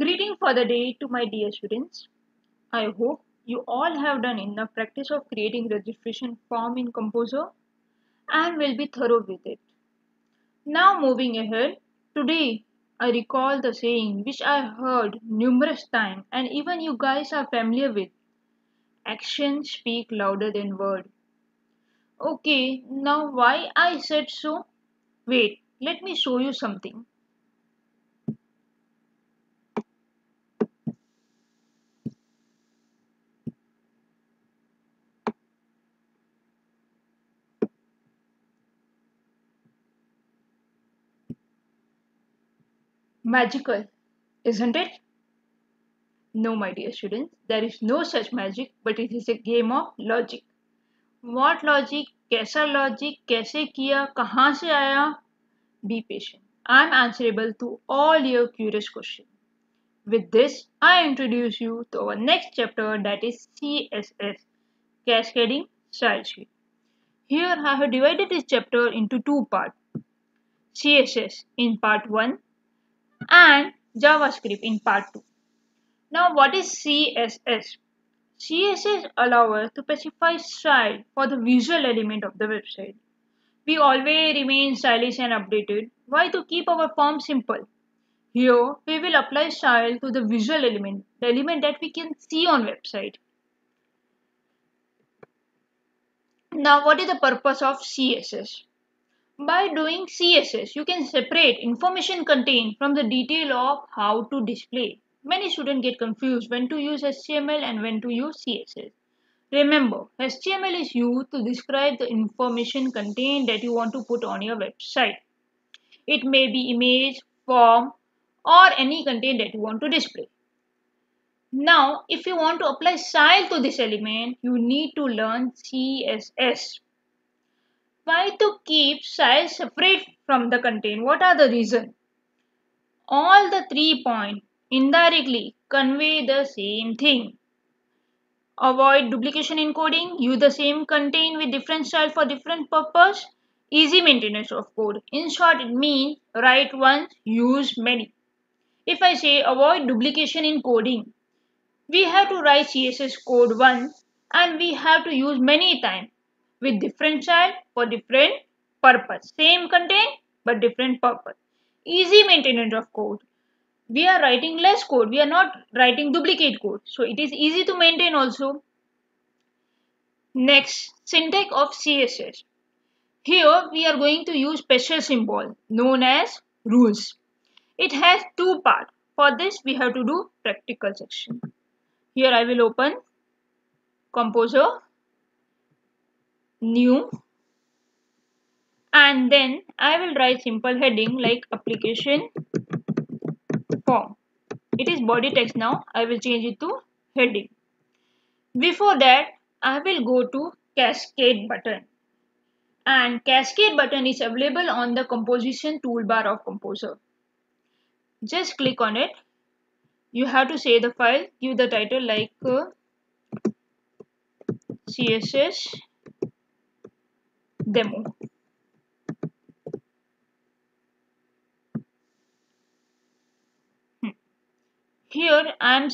Greeting for the day to my dear students. I hope you all have done enough practice of creating registration form in Composer and will be thorough with it. Now moving ahead, today I recall the saying which I heard numerous times and even you guys are familiar with. Actions speak louder than words. Okay, now why I said so? Wait, let me show you something. Magical, isn't it? No, my dear students, there is no such magic, but it is a game of logic. What logic? कैसा logic? कैसे किया? कहाँ से आया? Be patient. I am answerable to all your curious questions. With this, I introduce you to our next chapter, that is CSS, Cascading Style Sheet. Here I have divided this chapter into two parts, CSS in part 1 and JavaScript in part 2. Now what is CSS? CSS allows us to specify style for the visual element of the website. We always remain stylish and updated. Why to keep our form simple? Here we will apply style to the visual element, the element that we can see on website. Now what is the purpose of CSS? By doing CSS, you can separate information contained from the detail of how to display. Many students get confused when to use HTML and when to use CSS. Remember, HTML is used to describe the information contained that you want to put on your website. It may be image, form, or any content that you want to display. Now, if you want to apply style to this element, you need to learn CSS. Why to keep style separate from the content? What are the reasons? All the 3 points indirectly convey the same thing. Avoid duplication encoding, use the same content with different style for different purpose, easy maintenance of code. In short, it means write once, use many. If I say avoid duplication in coding, we have to write CSS code once and we have to use many times with different style for different purpose. Same content but different purpose. Easy maintenance of code. We are writing less code. We are not writing duplicate code. So it is easy to maintain also. Next, syntax of CSS. Here we are going to use special symbol known as rules. It has two parts. For this we have to do practical section. Here I will open Composer, new, and then I will write simple heading like application form. It is body text now. I will change it to heading. Before that, I will go to cascade button. And cascade button is available on the composition toolbar of Composer. Just click on it. You have to save the file, give the title like CSS demo. Here I am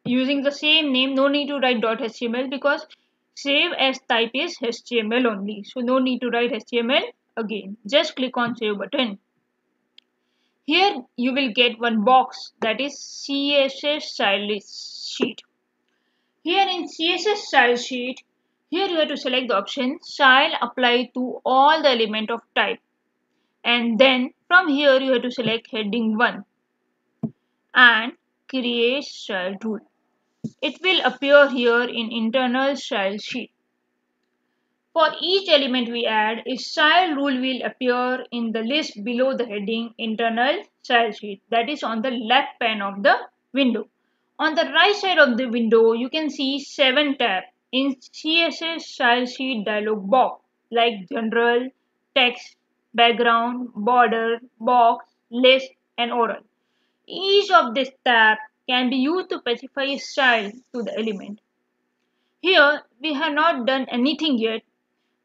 using the same name, no need to write .html because save as type is HTML only. So no need to write HTML again. Just click on save button. Here you will get one box that is CSS style sheet. Here in CSS style sheet, here you have to select the option style apply to all the element of type. And then from here you have to select heading 1 and create style rule. It will appear here in internal style sheet. For each element we add, a style rule will appear in the list below the heading internal style sheet, that is on the left pane of the window. On the right side of the window, you can see 7 tabs in CSS style sheet dialog box like general, text, background, border, box, list and oral. Each of these tabs can be used to specify a style to the element. Here we have not done anything yet,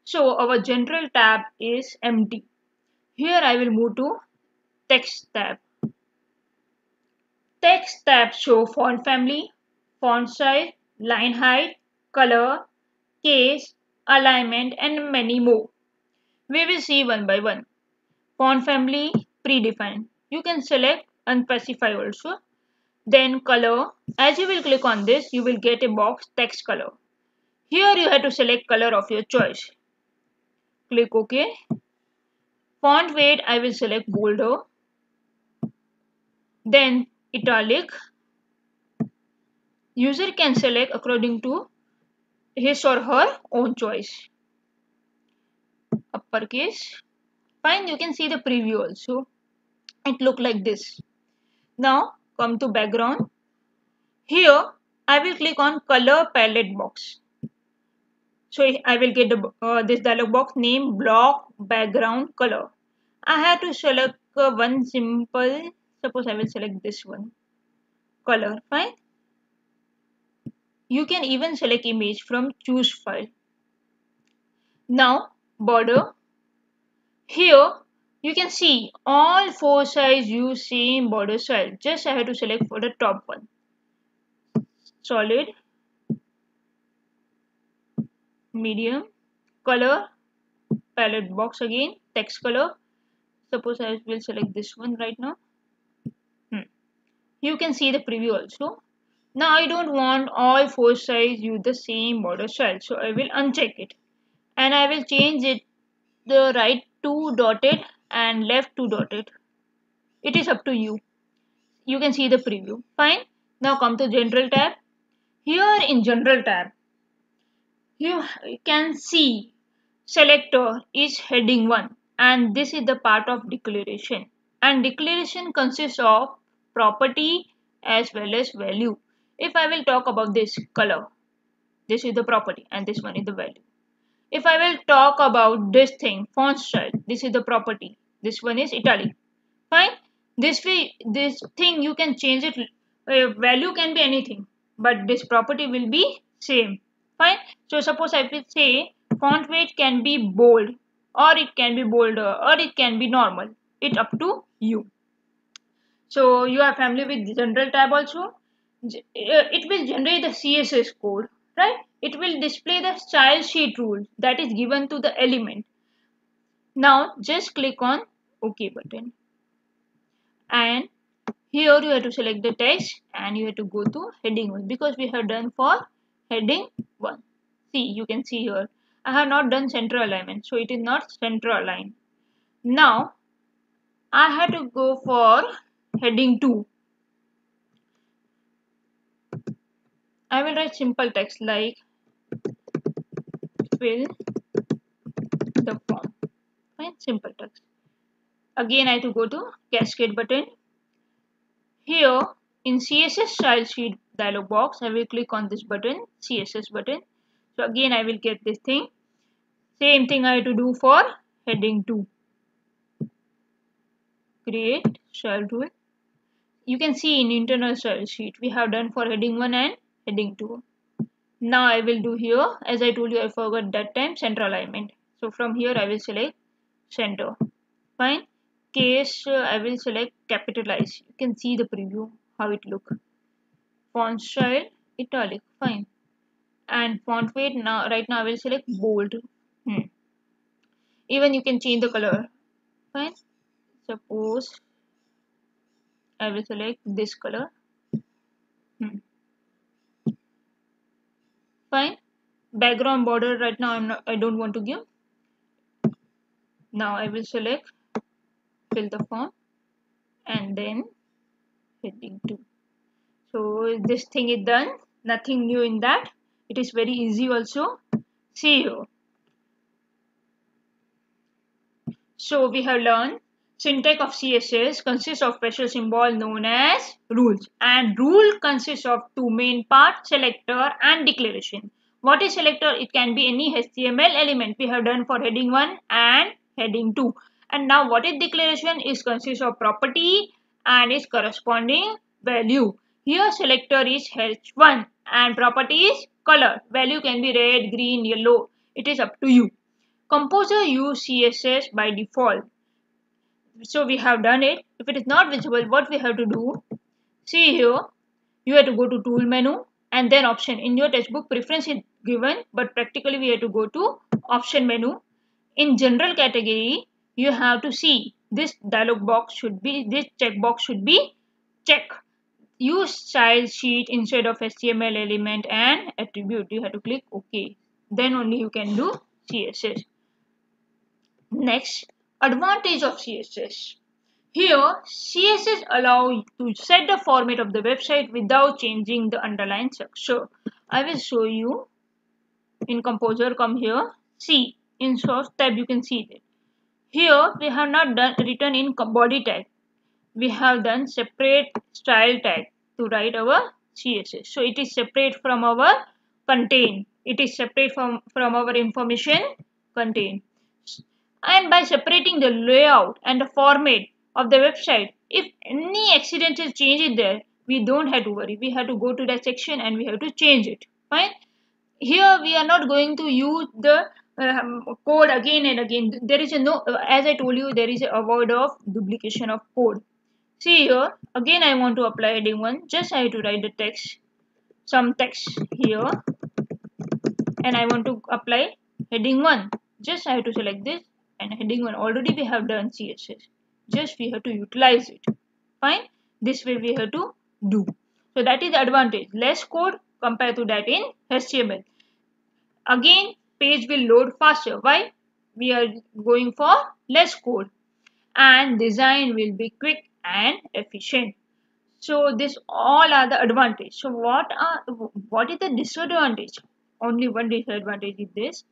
so our general tab is empty. Here I will move to text tab. Text tabs show font family, font size, line height, color, case, alignment, and many more. We will see one by one. Font family predefined. You can select unspecified also. Then color. As you will click on this, you will get a box text color. Here you have to select color of your choice. Click OK. Font weight, I will select bolder. Then italic. User can select according to his or her own choice. Uppercase. Fine, you can see the preview also. It look like this. Now come to background. Here I will click on color palette box. So I will get this dialog box name block background color. I have to select one simple. Suppose I will select this one color. Fine. You can even select image from choose file. Now border. Here you can see all four sides use same border style. Just I have to select for the top one. Solid, medium, color, palette box again, text color. Suppose I will select this one right now. You can see the preview also. Now I don't want all four sides use the same border style. So I will uncheck it. And I will change it the right 2 dotted and left 2 dotted. It is up to you. You can see the preview. Fine. Now come to general tab. Here in general tab, you can see selector is heading 1 and this is the part of declaration. And declaration consists of property as well as value. If I will talk about this color, this is the property and this one is the value. If I will talk about this thing, font style, this is the property. This one is italic. Fine. This thing you can change it. Value can be anything, but this property will be same. Fine. So suppose I will say font weight can be bold, or it can be bolder, or it can be normal. It up to you. So you are familiar with general tab also. It will generate the CSS code, right? It will display the style sheet rule that is given to the element. Now just click on OK button. And here you have to select the text and you have to go to heading 1 because we have done for heading 1. See, you can see here. I have not done center alignment, so it is not center aligned. Now I have to go for heading 2. I will write simple text like fill the form. Fine, simple text. Again, I have to go to cascade button. Here in CSS style sheet dialog box, I will click on this button, CSS button. So again, I will get this thing. Same thing I have to do for heading 2. Create style rule. You can see in internal style sheet we have done for heading 1 and heading 2. Now I will do here, as I told you, I forgot that time, center alignment. So from here I will select center. Fine. Case I will select capitalize. You can see the preview how it look. Font style italic. Fine. And font weight now right now I will select bold. Even you can change the color. Fine. Suppose I will select this color. Fine. Background border right now I don't want to give. Now I will select fill the font and then heading 2. So this thing is done. Nothing new in that. It is very easy also. See you. So we have learned syntax of CSS consists of special symbol known as rules, and rule consists of two main parts, selector and declaration. What is selector? It can be any HTML element. We have done for heading 1 and heading 2. And now what is declaration? Is consists of property and its corresponding value. Here selector is h1 and property is color. Value can be red, green, yellow. It is up to you. Composer use CSS by default. So we have done it. If it is not visible, what we have to do? See here, you have to go to tool menu and then option. In your textbook preference is given, but practically we have to go to option menu. In general category, you have to see this dialog box should be, this checkbox should be check. Use style sheet instead of HTML element and attribute. You have to click OK. Then only you can do CSS. Next, advantage of CSS. Here, CSS allow you to set the format of the website without changing the underlying structure. I will show you in Composer. Come here. See, in Source tab you can see it. Here we have not done written in body tag. We have done separate style tag to write our CSS. So it is separate from our contain. It is separate from our information contain. And by separating the layout and the format of the website, if any accidental change is there, we don't have to worry. We have to go to that section and we have to change it. Fine. Here we are not going to use the code again and again. There is a no, as I told you, there is a avoid of duplication of code. See here, again I want to apply heading 1. Just I have to write the text, some text here, and I want to apply heading 1. Just I have to select this and heading 1. Already we have done CSS. Just we have to utilize it. Fine. This way we have to do. So that is the advantage. Less code compared to that in HTML. Again, page will load faster. Why? We are going for less code. And design will be quick and efficient. So this all are the advantage. So what is the disadvantage? Only one disadvantage is this: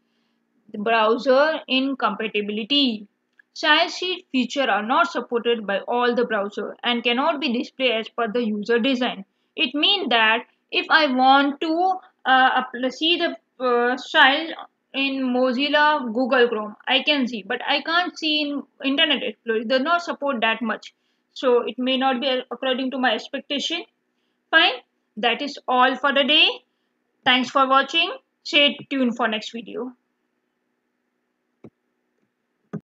the browser incompatibility. Style sheet feature are not supported by all the browser and cannot be displayed as per the user design. It means that if I want to see the style in Mozilla Google Chrome, I can see, but I can't see in Internet Explorer. It does not support that much, so it may not be according to my expectation. Fine, that is all for the day. Thanks for watching. Stay tuned for next video.